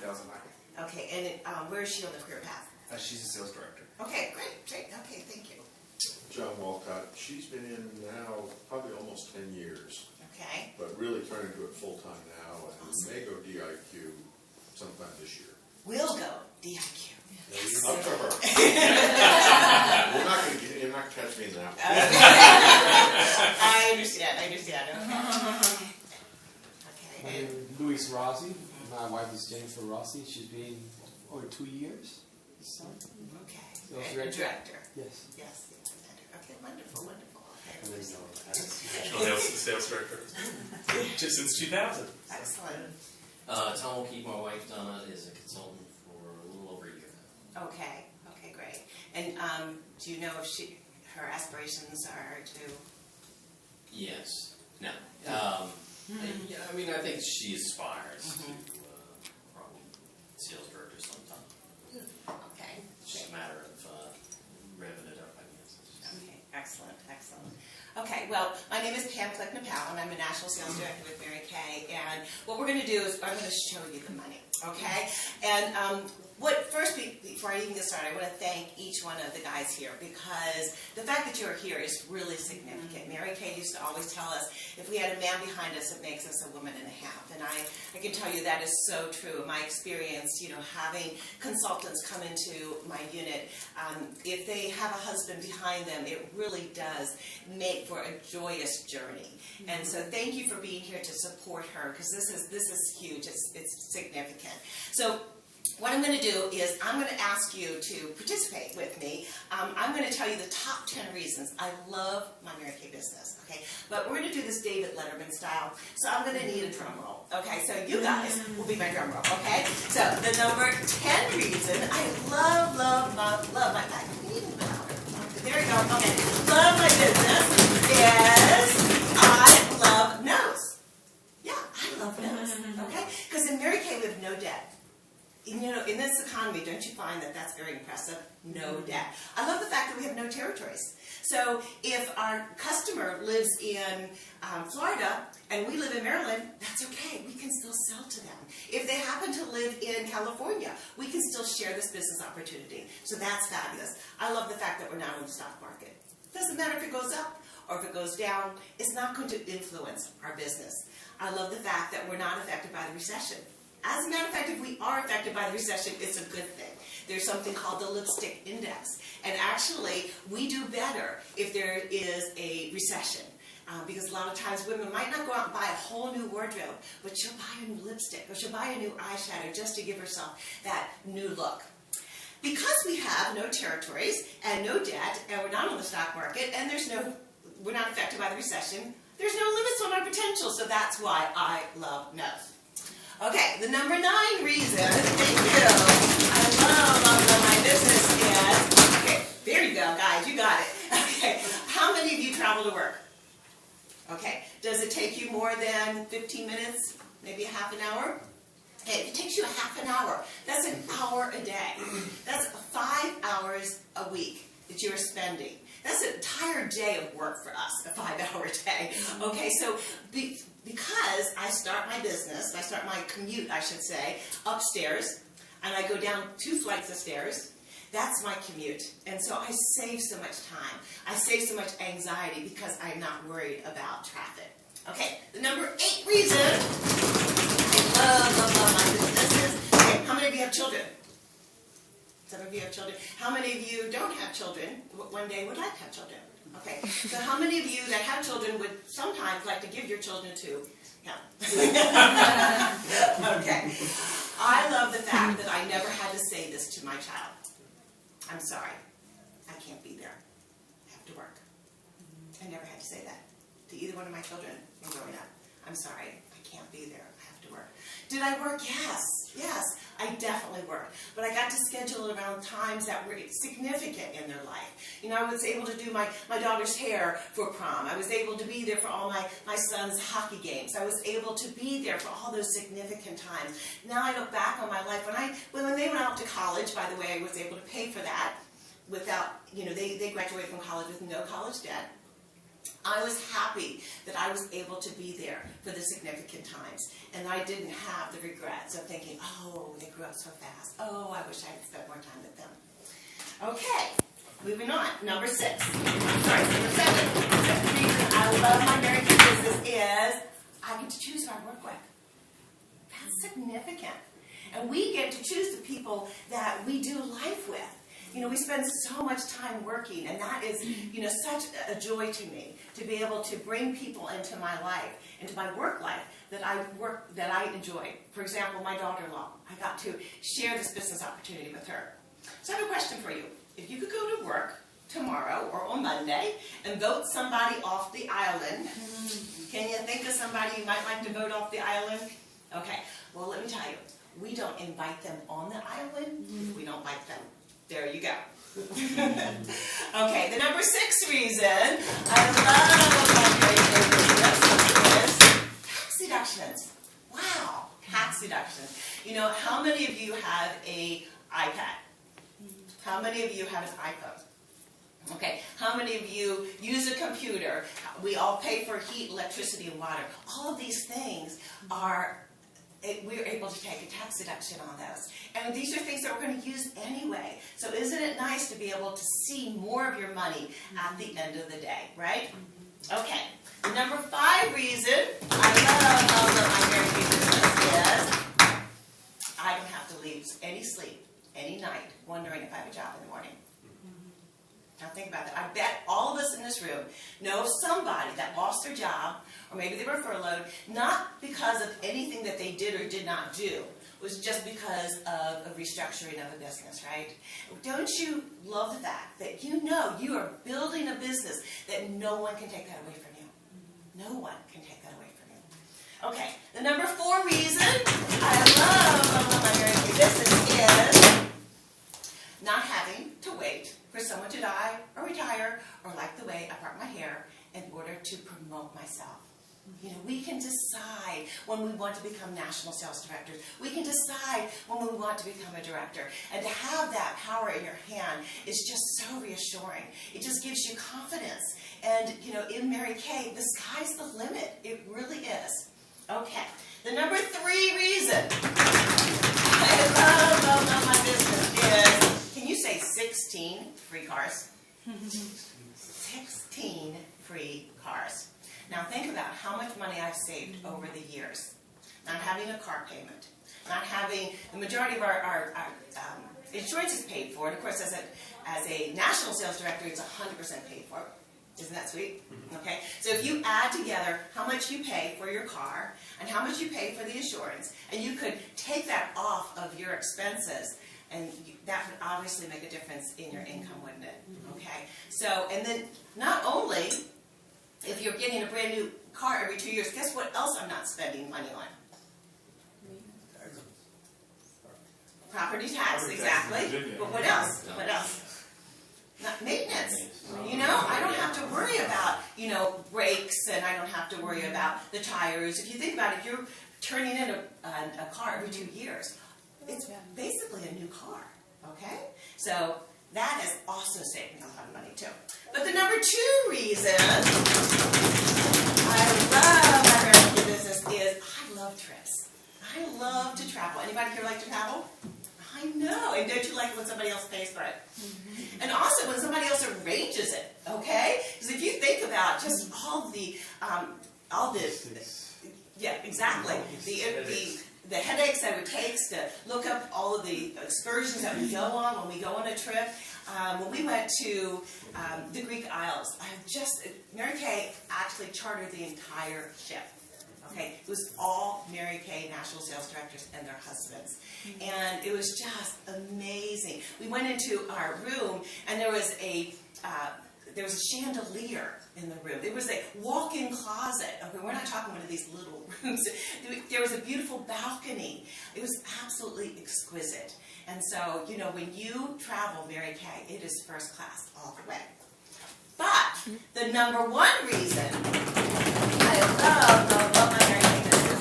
2009. Okay, and where is she on the career path? She's a sales director. Okay, great. Okay, thank you. John Walcott, she's been in now probably almost 10 years, Okay. but really trying to do it full-time now, and Awesome. may go DIQ sometime this year. We'll go DIQ. Up to her. You're not catching me in that one. I understand. Okay. My name is Luis Rossi. My wife is Jennifer Rossi. She's been over 2 years. So, Okay. Director. Yes. Yes. Okay, wonderful. And there's National sales director. Just since 2000. Excellent. Tom O'Keefe, my wife Donna, is a consultant for a little over a year now. Okay, great. And do you know if her aspirations are to? Yes. No. Yeah, I mean, I think she aspires to probably sales director sometime. Okay. It's just a matter of revving it up, I guess. Okay, excellent. Okay, well, my name is Pam Klicna, and I'm a National Sales Director with Mary Kay, and what we're going to do is I'm going to show you the money, okay? And before I even get started, I want to thank each one of the guys here, because the fact that you're here is really significant. Mary Kay used to always tell us, if we had a man behind us, it makes us a woman and a half, and I can tell you that is so true. In my experience, having consultants come into my unit, if they have a husband behind them, it really does make for a joyous journey. And so thank you for being here to support her, because this is huge. It's significant. So what I'm going to do is I'm going to ask you to participate with me. I'm going to tell you the top 10 reasons I love my Mary Kay business. Okay, but we're going to do this David Letterman style, so I'm going to need a drum roll. Okay, so you guys will be my drum roll. Okay, so the number 10 reason I love my there we go. Okay, love my business is I love no's. Yeah, I love no's. Okay, because in Mary Kay we have no debt. In this economy, don't you find that that's very impressive? No debt. I love the fact that we have no territories. So if our customer lives in Florida and we live in Maryland, that's okay. We can still sell to them. If they happen to live in California, we can still share this business opportunity. So that's fabulous. I love the fact that we're not on the stock market. It doesn't matter if it goes up or if it goes down. It's not going to influence our business. I love the fact that we're not affected by the recession. As a matter of fact, if we are affected by the recession, it's a good thing. There's something called the lipstick index. And actually, we do better if there is a recession. Because a lot of times women might not go out and buy a whole new wardrobe, but she'll buy a new lipstick or she'll buy a new eyeshadow just to give herself that new look. Because we have no territories and no debt, and we're not on the stock market, and we're not affected by the recession, there's no limits on our potential, so that's why I love no's. Okay, the number 9 reason, thank you, I love my business is, okay, there you go, guys, you got it. Okay, how many of you travel to work? Okay, does it take you more than 15 minutes, maybe a half an hour? Okay, if it takes you a half an hour, that's an hour a day. That's 5 hours a week that you are spending. That's an entire day of work for us, a 5-hour day. Okay, so because I start my business, I start my commute, I should say, upstairs, and I go down 2 flights of stairs, that's my commute. And so I save so much time. I save so much anxiety because I'm not worried about traffic. Okay, the number 8 reason I love my business is, okay, how many of you have children? Some of you have children. How many of you don't have children? One day would like to have children. Okay, so how many of you that have children would sometimes like to give your children to him? Okay, I love the fact that I never had to say this to my child. I'm sorry, I can't be there. I have to work. I never had to say that to either one of my children when growing up. I'm sorry, I can't be there. I have to work. Did I work? Yes, I definitely worked. But I got to schedule it around times that were significant in their life. I was able to do my daughter's hair for prom. I was able to be there for all my son's hockey games. I was able to be there for all those significant times. Now I look back on my life. When they went out to college, by the way, I was able to pay for that without, they graduated from college with no college debt. I was happy that I was able to be there for the significant times, and I didn't have the regrets of thinking, oh, they grew up so fast. Oh, I wish I had spent more time with them. Okay, moving on. Number 6. I'm sorry, number 7. The reason I love my Mary Kay business is I get to choose who I work with. That's significant. And we get to choose the people that we do life with. You know, we spend so much time working, and that is, you know, such a joy to me to be able to bring people into my life, into my work life that I enjoy. For example, my daughter-in-law, I got to share this business opportunity with her. So I have a question for you. If you could go to work tomorrow or on Monday and vote somebody off the island, can you think of somebody you might like to vote off the island? Okay, well, let me tell you, we don't invite them on the island if we don't like them. There you go. Okay, the number 6 reason I love my Mary Kay business is tax deductions. Wow, tax deductions. You know, how many of you have an iPad? How many of you have an iPhone? Okay, how many of you use a computer? We all pay for heat, electricity, and water. All of these things we're able to take a tax deduction on those. And these are things that we're going to use anyway. So isn't it nice to be able to see more of your money at the end of the day, right? Okay, the number 5 reason I love my Mary Kay business is I don't have to lose any sleep, any night, wondering if I have a job in the morning. Now think about that. I bet all of us in this room know of somebody that lost their job, or maybe they were furloughed, not because of anything that they did or did not do. It was just because of a restructuring of a business, right? Don't you love the fact that you know you are building a business that no one can take that away from you? No one can take that away from you. Okay, the number 4 reason I love my Mary Kay business is not having to wait for someone to die or retire or like the way I part my hair in order to promote myself. You know, we can decide when we want to become national sales directors. We can decide when we want to become a director. And to have that power in your hand is just so reassuring. It just gives you confidence. And, you know, in Mary Kay, the sky's the limit. It really is. Okay. The number 3 reason I love my business is, can you say 16 free cars? 16 free cars. Now think about how much money I've saved over the years. Not having a car payment. Not having, the majority of our insurance is paid for. And of course, as a national sales director, it's 100% paid for. Isn't that sweet? Okay. So if you add together how much you pay for your car and how much you pay for the insurance, and you could take that off of your expenses, and that would obviously make a difference in your income, wouldn't it? Okay. So, and then not only if you're getting a brand new car every 2 years, guess what else I'm not spending money on? Property tax, exactly. But what else? What else? Not maintenance. You know, I don't have to worry about, you know, brakes, and I don't have to worry about the tires. If you think about it, if you're turning in a car every 2 years, it's basically a new car. Okay? So that has also saved me a lot of money too. But the number 2 reason I love my Mary Kay business is I love trips. I love to travel. Anybody here like to travel? I know. And don't you like when somebody else pays for it? And also when somebody else arranges it, okay? Because if you think about just all the yeah, exactly. The headaches that it takes to look up all of the excursions that we go on when we go on a trip. When we went to the Greek Isles, Mary Kay actually chartered the entire ship. Okay, it was all Mary Kay national sales directors and their husbands, and it was just amazing. We went into our room, and there was a chandelier in the room. There was a walk-in closet. Okay, we're not talking one of these little rooms. There was a beautiful balcony. It was absolutely exquisite. And so, you know, when you travel Mary Kay, it is first class all the way. But the number 1 reason I love my Mary Kay business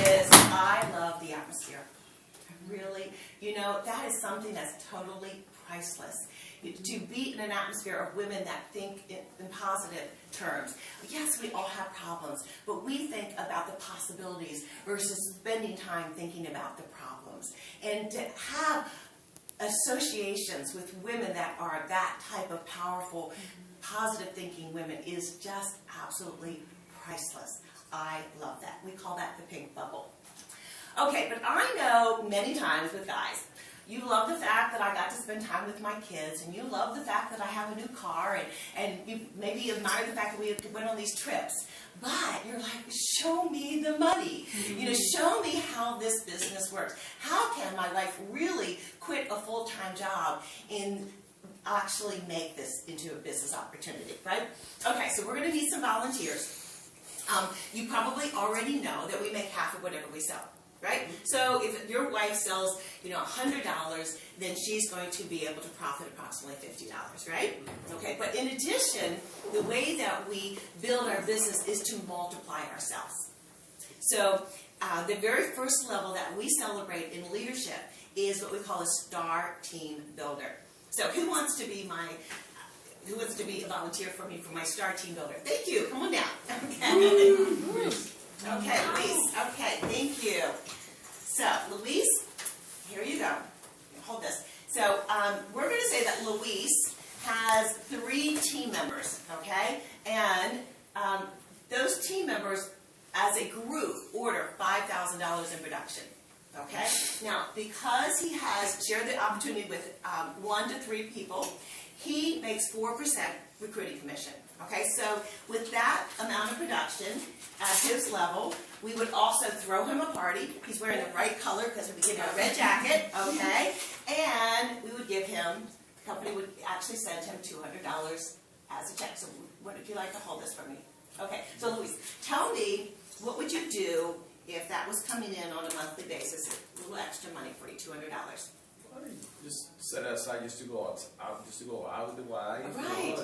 is I love the atmosphere. Really, you know, that is something that's totally priceless. To be in an atmosphere of women that think in positive terms. Yes, we all have problems, but we think about the possibilities versus spending time thinking about the problems. And to have associations with women that are that type of powerful, positive thinking women is just absolutely priceless. I love that. We call that the pink bubble. Okay, but I know many times with guys, you love the fact that I got to spend time with my kids, and you love the fact that I have a new car, and you maybe admire the fact that we went on these trips. But you're like, show me the money. You know, show me how this business works. How can my wife really quit a full-time job and actually make this into a business opportunity, right? Okay, so we're going to need some volunteers. You probably already know that we make half of whatever we sell. Right? So if your wife sells, you know, $100, then she's going to be able to profit approximately $50, right? Okay, but in addition, the way that we build our business is to multiply ourselves. So the very first level that we celebrate in leadership is what we call a star team builder. So who wants to be a volunteer for me for my star team builder? Thank you. Come on down. Okay. Okay, Luis. Okay, thank you. So, Luis, here you go. Hold this. So, we're going to say that Luis has 3 team members, okay? And those team members, as a group, order $5,000 in production, okay? Now, because he has shared the opportunity with 1 to 3 people, he makes 4% recruiting commission. Okay, so with that amount of production at his level, we would also throw him a party. He's wearing the right color because we give him a red jacket, okay? And we would give him, the company would actually send him $200 as a check. So what would you like to hold this for me? Okay, so Luis, tell me, what would you do if that was coming in on a monthly basis, a little extra money for you, $200? Just set aside just to go out with the wife. Right.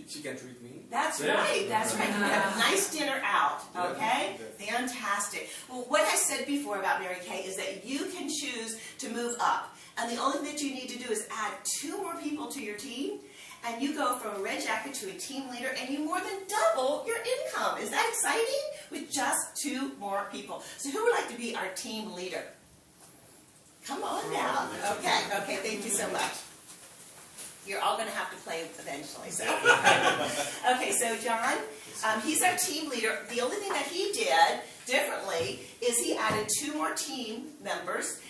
She can treat me. That's right. That's right. You have a nice dinner out. Okay? Fantastic. Well, what I said before about Mary Kay is that you can choose to move up. And the only thing that you need to do is add 2 more people to your team. And you go from a red jacket to a team leader, and you more than double your income. Is that exciting? With just 2 more people. So who would like to be our team leader? Come on now. Okay. Okay. Thank you so much. You're all going to have to play eventually. So. Okay, so John, he's our team leader. The only thing that he did differently is he added 2 more team members,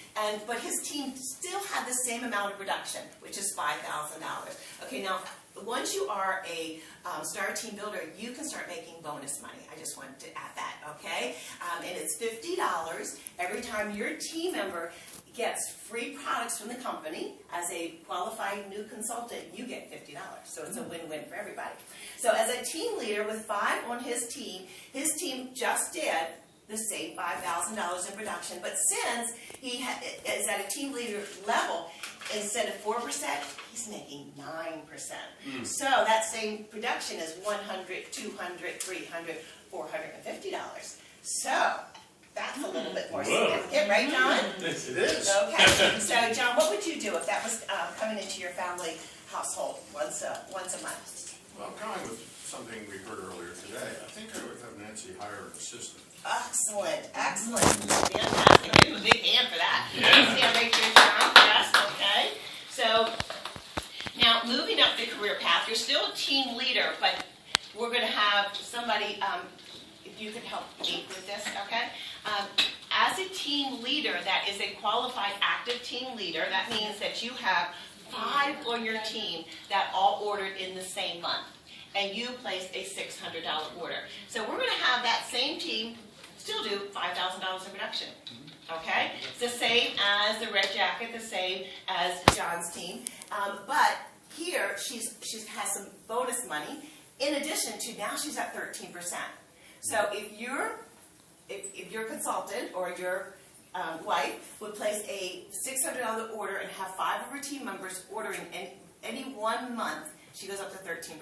but his team still had the same amount of production, which is $5,000. Okay, now once you are a star team builder, you can start making bonus money. I just wanted to add that, okay? And it's $50 every time your team member gets free products from the company. As a qualified new consultant, you get $50. So it's a win-win for everybody. So as a team leader with 5 on his team just did the same $5,000 in production. But since he is at a team leader level, instead of 4%, he's making 9%. So that same production is $100, $200, $300, $450. So that's a little bit more significant, right, John? Yes, it is. Okay. So, John, what would you do if that was coming into your family household once a month? Well, going with something we heard earlier today, I think I would have Nancy hire an assistant. Excellent. Excellent. Fantastic. Give him a big hand for that. Yeah, right here, John. Yes, okay. So, now, moving up the career path, you're still a team leader, but we're going to have somebody, if you could help me with this, okay? As a team leader that is a qualified active team leader, that means that you have 5 on your team that all ordered in the same month, and you placed a $600 order. So we're going to have that same team still do $5,000 in production. Okay? It's the same as the red jacket, the same as John's team, but here she has some bonus money in addition to now she's at 13%. So if your consultant or your wife would place a $600 order and have 5 of her team members ordering in any 1 month, she goes up to 13%.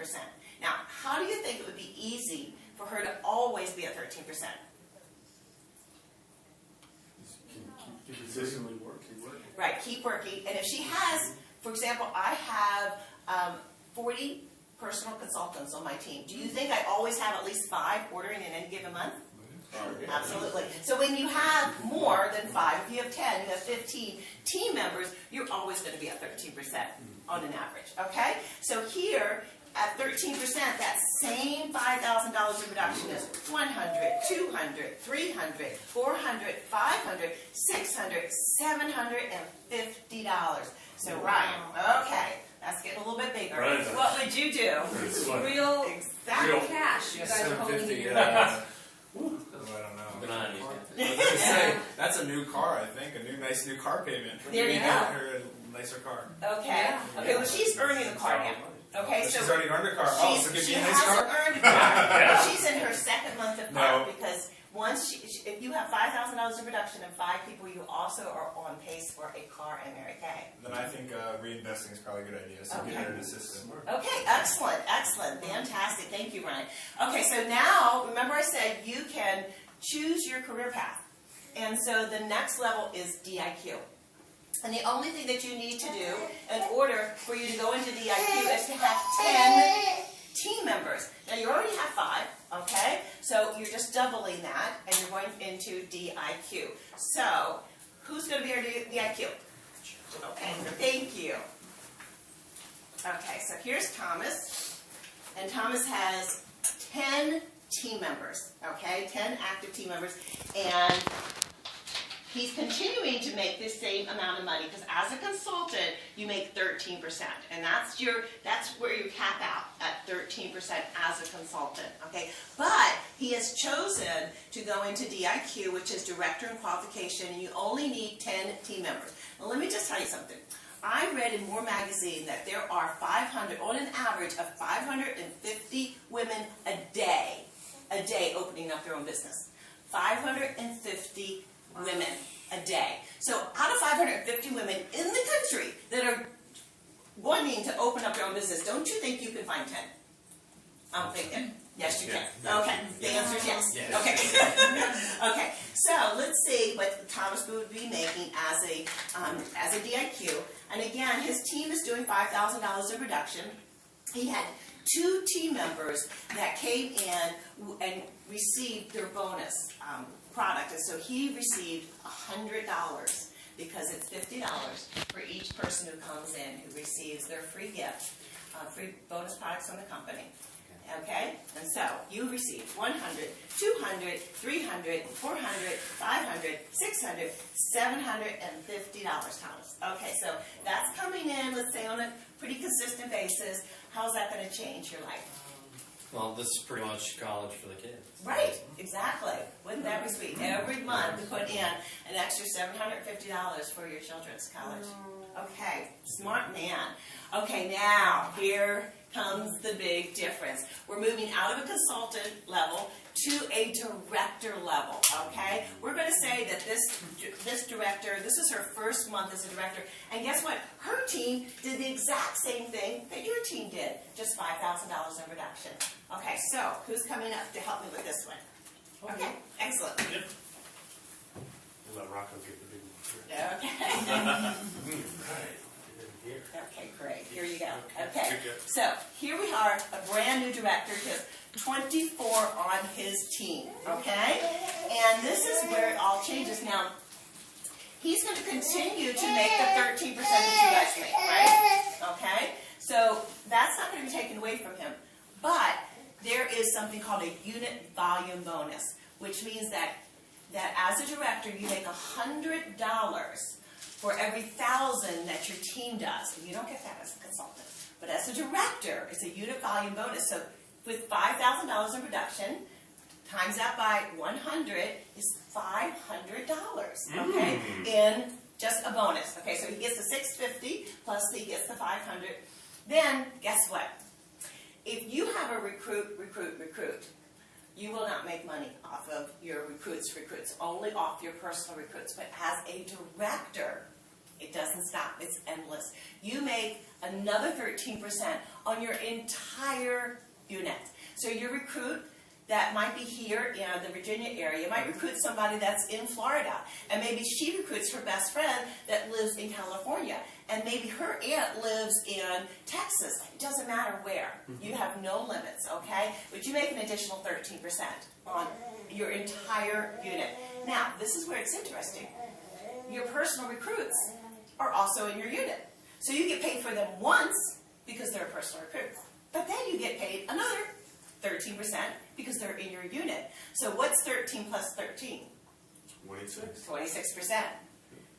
Now, how do you think it would be easy for her to always be at 13%? Keep consistently Right, keep working. And if she has, for example, I have 40 personal consultants on my team. Do you think I always have at least 5 ordering in any given month? Absolutely. So when you have more than 5, if you have 10, you have 15 team members, you're always going to be at 13% on an average, okay? So here, at 13%, that same $5,000 of reduction is $100, $200, $300, $400, $500, $600, $750. So Ryan, okay, that's getting a little bit bigger. Right. What would you do? It's fun. Real Exactly. cash you guys are holding in 750, your yeah. hands. I don't know. Keep an eye on these guys. I was gonna say, that's a new car, I think, a nice new car payment. There you Maybe go. get her a nicer car. Okay. Yeah. Okay, well, she's earning a car now. Okay, Oh, so she's already earned a car. Oh, so give she me a nice hasn't car? earned a car. She's in her second month of car No. because once if you have $5,000 of reduction in 5 people, you also are on pace for a car and Mary Kay. Then I think reinvesting is probably a good idea. So Okay. get her an assistant. Okay, excellent, excellent, fantastic. Thank you, Ryan. Okay, so now remember I said you can choose your career path, and so the next level is DIQ. And the only thing that you need to do in order for you to go into DIQ is to have 10 team members. Now you already have 5, okay? So you're just doubling that and you're going into DIQ. So who's going to be our DIQ? Okay, thank you. Okay, so here's Thomas. And Thomas has 10 team members, okay? 10 active team members. And he's continuing to make the same amount of money because as a consultant, you make 13%. And that's where you cap out at 13% as a consultant, okay? But he has chosen to go into DIQ, which is Director in Qualification, and you only need 10 team members. Now let me just tell you something. I read in More Magazine that there are 500, on an average of 550 women a day opening up their own business. 550 women a day. So out of 550 women in the country that are wanting to open up their own business, don't you think you can find 10? I'm thinking. Yes, you can. Okay. The answer is yes. Yes. Okay. Okay. So let's see what Thomas would be making as a DIQ. And again, his team is doing $5,000 of reduction. He had 2 team members that came in and received their bonus product, and so he received $100 because it's $50 for each person who comes in who receives their free gift, free bonus products from the company. Okay, and so you received $100, $200, $300, $400, $500, $600, $750, Thomas. Okay, so that's coming in, let's say, on a pretty consistent basis. How's that going to change your life? Well, this is pretty much college for the kids. Right, exactly. Wouldn't that be sweet? Every month we put in an extra $750 for your children's college. Okay, smart man. Okay, now here comes the big difference. We're moving out of a consultant level to a director level, okay? We're going to say that this director, this is her first month as a director, and guess what? Her team did the exact same thing that your team did, just $5,000 in reduction. Okay, so who's coming up to help me with this one? Okay, excellent. We'll let Rocco get the big one. Okay. Right. Here. Okay, great. Here you go. Okay. Good, good. So here we are, a brand new director, just 24 on his team. Okay? And this is where it all changes. Now, he's going to continue to make the 13% that you guys make, right? Okay? So that's not going to be taken away from him. But there is something called a unit volume bonus, which means that as a director, you make $100 for every 1,000 that your team does. And you don't get that as a consultant. But as a director, it's a unit volume bonus. So with $5,000 in reduction, times that by 100 is $500, okay, in just a bonus. Okay, so he gets the $650 plus he gets the $500. Then, guess what? If you have a recruit, you will not make money off of your recruits, only off your personal recruits. But as a director, it doesn't stop. It's endless. You make another 13% on your entire unit. So your recruit that might be here in the Virginia area might recruit somebody that's in Florida, and maybe she recruits her best friend that lives in California, and maybe her aunt lives in Texas. It doesn't matter where. You have no limits, okay? But you make an additional 13% on your entire unit. Now, this is where it's interesting. Your personal recruits are also in your unit. So you get paid for them once because they're a personal recruit. But then you get paid another 13% because they're in your unit. So what's 13 plus 13? 26. 26%.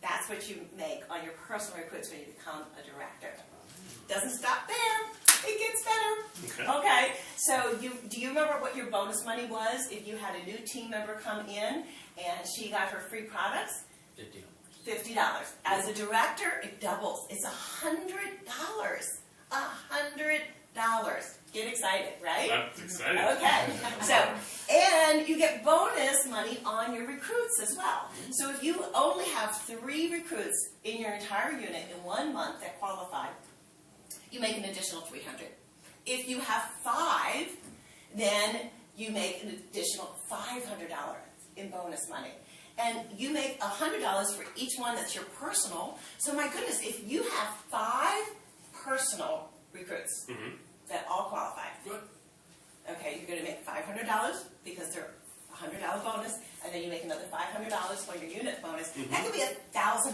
That's what you make on your personal recruits when you become a director. Doesn't stop there. It gets better. Okay. So do you remember what your bonus money was if you had a new team member come in and she got her free products? $50. As a director, it doubles. It's $100. $100. Get excited, right? That's exciting. Okay. So, and you get bonus money on your recruits as well. So if you only have 3 recruits in your entire unit in 1 month that qualify, you make an additional $300. If you have 5, then you make an additional $500 in bonus money. And you make $100 for each one that's your personal. So my goodness, if you have 5 personal recruits that all qualify, okay, you're going to make $500 because they're $100 bonus, and then you make another $500 for your unit bonus. That could be $1,000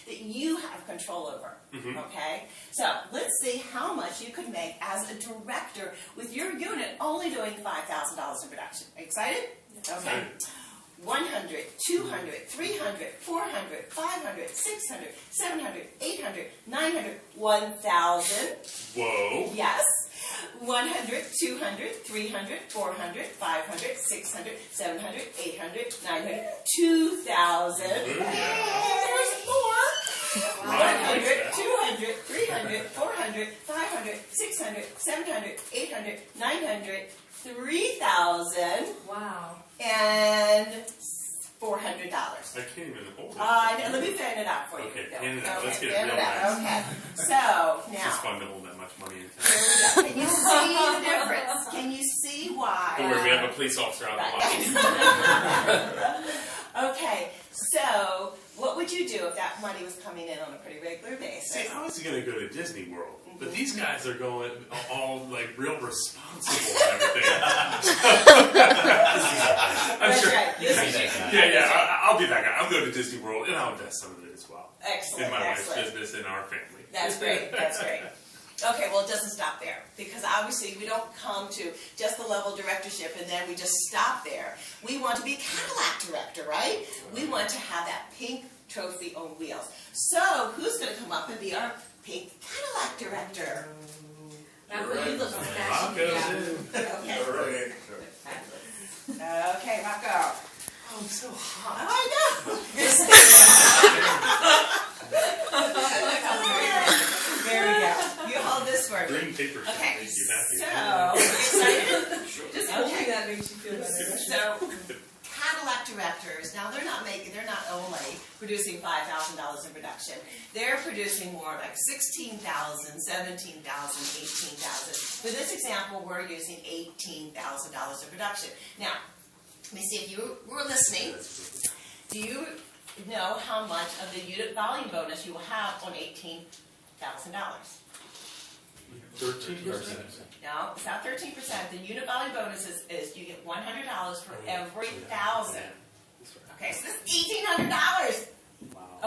that you have control over. Okay, so let's see how much you could make as a director with your unit only doing $5,000 in production. Are you excited? Okay. 100, 200, 300, 400, 500, 600, 700, 800, 900, 1,000. Whoa. Yes. 100, 200, 300, 400, 500, 600, 700, 800, 900, 2,000. There's more. 100, 200, 300, 400, 500, 600, 700, 800, 900, 3,000. Wow. And $400. I can't even hold it. Let me fan it out for you. Okay, fan it out. Let's get it fan real it out. nice. Okay. So, It's now, just fun to hold that much money in here we go. Can you see the difference? Can you see why? Don't worry, we have a police officer out in the lobby. Okay, so what would you do if that money was coming in on a pretty regular basis? See, I was going to go to Disney World, but these guys are going all like real responsible and everything. I'm That's sure. right. I'll be that guy. I'll go to Disney World and I'll invest some of it as well. Excellent, In my wife's excellent. business and our family. That's great, that's great. Okay, well, it doesn't stop there, because obviously we don't come to just the level of directorship and then we just stop there. We want to be a Cadillac director, right? We want to have that pink trophy on wheels. So, who's going to come up and be our pink Cadillac director? You look Rock snatchy. goes in. Okay, All right. okay, Rocco. Oh, I'm so hot. I know. There we go. You hold this for me. Green paper should Okay, make you happy. so, you excited? Just holding that makes you feel better. So, Cadillac directors, now they're not only producing $5,000 in production, they're producing more like $16,000, $17,000, $18,000. For this example, we're using $18,000 in production. Now, let me see if you were listening. Do you know how much of the unit volume bonus you will have on $18,000? 13%. No, it's not 13%. The unit volume bonus is you get $100 for every 1,000. Okay, so this is $1,800.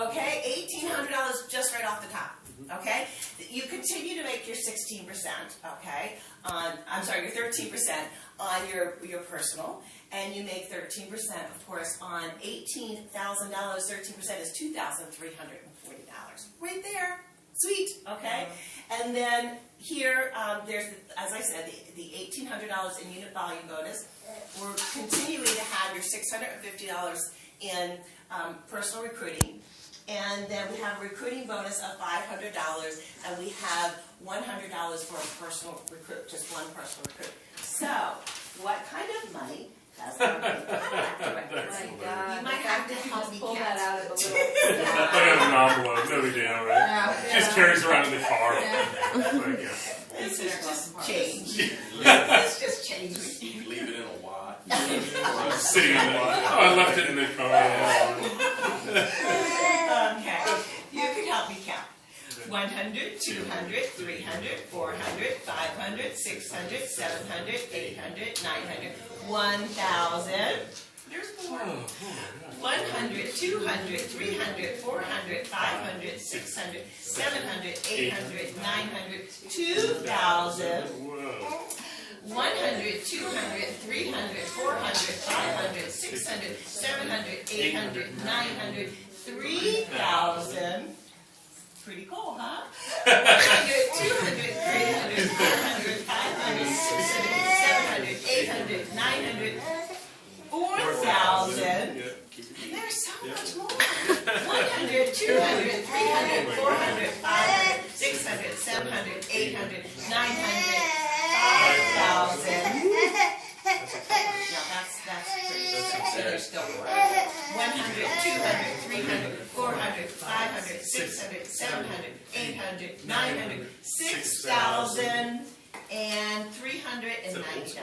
Okay, $1,800 just right off the top. Okay, you continue to make your 16%. Okay, your 13% on your personal, and you make 13%, of course, on $18,000. 13% is $2,340. Right there. Sweet, okay? And then here, there's, as I said, the $1,800 in unit volume bonus. We're continuing to have your $650 in personal recruiting. And then we have a recruiting bonus of $500, and we have $100 for a personal recruit, just one personal recruit. So, what kind of money does our Cadillac director My make? God. You might have to help me pull count. that out of the little. I got an envelope, no big deal, right? She just carries around in the car. Like, This is just change. It's just change. Leave it in a wad. Sitting in the, I left it in the car. Okay, you can help me count. 100, 200, 300, 400, 500, 600, 700, 800, 900, 1,000. There's more. 100, 200, 300, 400, 500, 600, 700, 800, 900, 2,000. 100, 200, 300, 400, 500, 600, 700, 800, 900, 3,000. Pretty cool, huh? 100, 200, 300, 400, 500, 600, 700, 800, 900, 4,000. There's so much more. 100, 200, 300, 400, 500, 600, 700, 800, 900, 5,000. Now that's pretty. There's still more. 100, 200, 300, 400, 500, 600, 700, 800, 900, 6,000, and 390.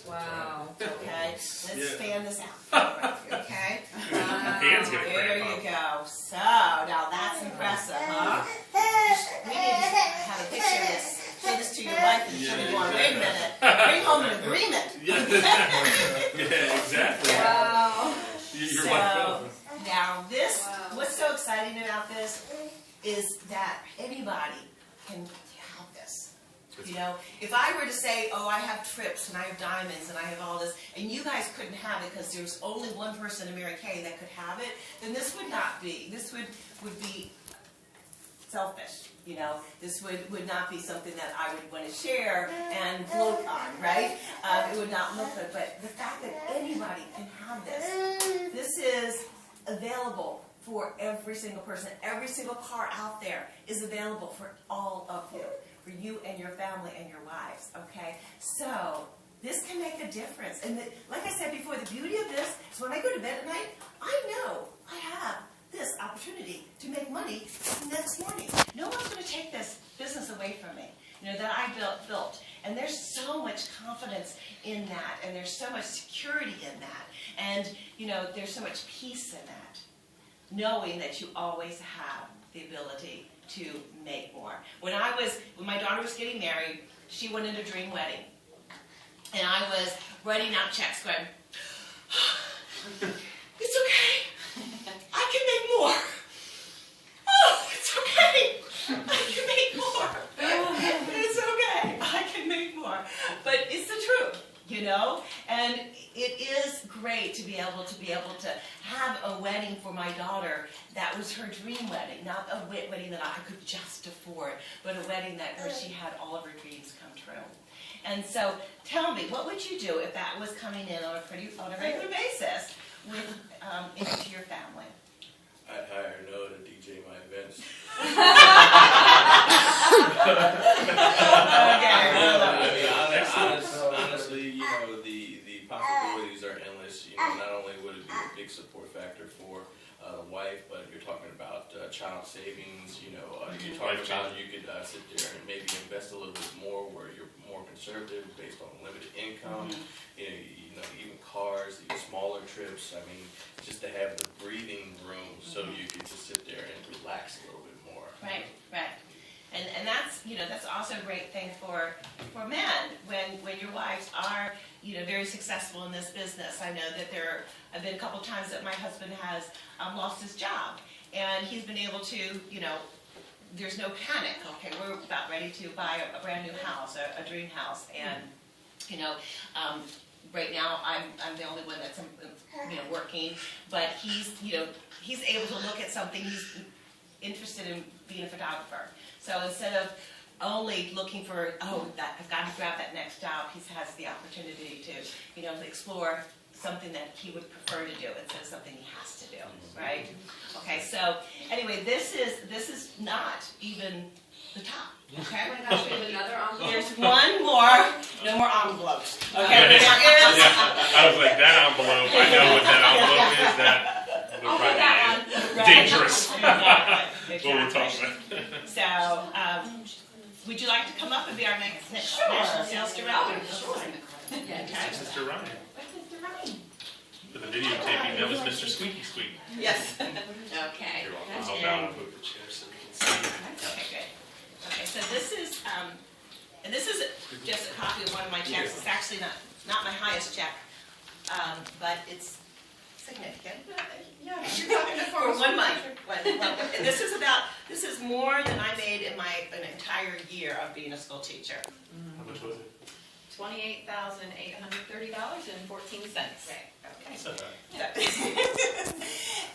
Wow. Okay, let's fan this out. Okay? Hands gonna There cramp you up. go. So, now that's impressive, huh? We need to have a picture of this. Show this to your wife and she'll be going, wait a minute. Bring home an agreement. Yeah, exactly. Wow. You're So, like, now this, what's so exciting about this is that anybody can have this. You know, if I were to say, oh, I have trips and I have diamonds and I have all this, and you guys couldn't have it because there's only one person in Mary Kay that could have it, then this would not be. This would be selfish. You know, this would not be something that I would want to share and gloat on, right? It would not look good. But the fact that anybody can have this is available for every single person. Every single car out there is available for all of you, for you and your family and your wives, okay? So this can make a difference. And like I said before, the beauty of this is when I go to bed at night, I know I have this opportunity to make money the next morning. No one's going to take this business away from me, you know, that I built. And there's so much confidence in that, and there's so much security in that, and, you know, there's so much peace in that, knowing that you always have the ability to make more. When my daughter was getting married, she wanted a dream wedding. And I was writing out checks going, it's okay. I can make more. Oh, it's okay. I can make more. It's okay. I can make more. But it's the truth, you know? And it is great to be able to have a wedding for my daughter that was her dream wedding, not a wedding that I could just afford, but a wedding where she had all of her dreams come true. And so, tell me, what would you do if that was coming in on a regular basis into your family? I'd hire Noah to DJ my events. Honestly, you know, the possibilities are endless. You know, not only would it be a big support factor for the wife, but you're talking about child savings. You know, you're talking about you could sit there and maybe invest a little bit more where you're more conservative based on limited income. You know, even cars, even smaller trips. I mean, just to have the breathing room so you could just sit there and relax a little bit more. Right. And that's, you know, that's also a great thing for men when your wives are, you know, very successful in this business. I know that there have been a couple times that my husband has lost his job, and he's been able to, you know, there's no panic. Okay, we're about ready to buy a brand new house, a dream house, and you know. Right now, I'm the only one that's working, but he's able to look at something. He's interested in being a photographer. So instead of only looking for I've got to grab that next job, he has the opportunity to explore something that he would prefer to do instead of something he has to do. Right? Okay. So anyway, this is not even the top. Okay. Oh my gosh, we have another envelope. There's one more. No more envelopes. Okay. There is. I was like, that envelope, I know what that envelope is. That would probably be dangerous. Exactly. What we're talking about. So, would you like to come up and be our next national sales director? Sure. Yeah, Mr. Ryan. For the videotaping, that was Mr. Squeaky Squeak. Yes. Okay. You're welcome. I'll help out and move the chair so we can see. Okay, good. Okay, so this is, and this is just a copy of one of my checks. It's actually not my highest check, but it's significant. Yeah, you're talking to For 1 month. And this is more than I made in an entire year of being a school teacher. How much was it? $28,830.14. Okay. So,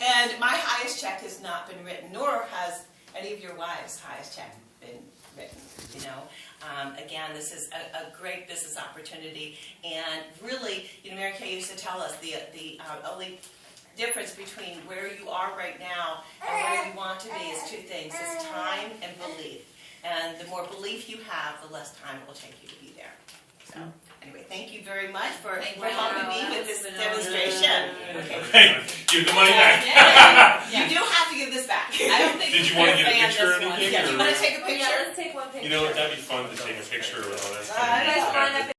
And my highest check has not been written, nor has any of your wives' highest check been written, you know. Again, this is a great business opportunity, and really, you know, Mary Kay used to tell us the only difference between where you are right now and where you want to be is two things. It's time and belief. And the more belief you have, the less time it will take you to be there. So, anyway, thank you very much for helping me with this demonstration. Hey, give the money back. You do have to give this back. I don't think Did you we're want to get a gonna picture or fan this one. anything? Yeah, do you or- want to take a Yeah, picture? let's take one picture. You know what, that'd be fun to take a picture with all that You guys stuff. line up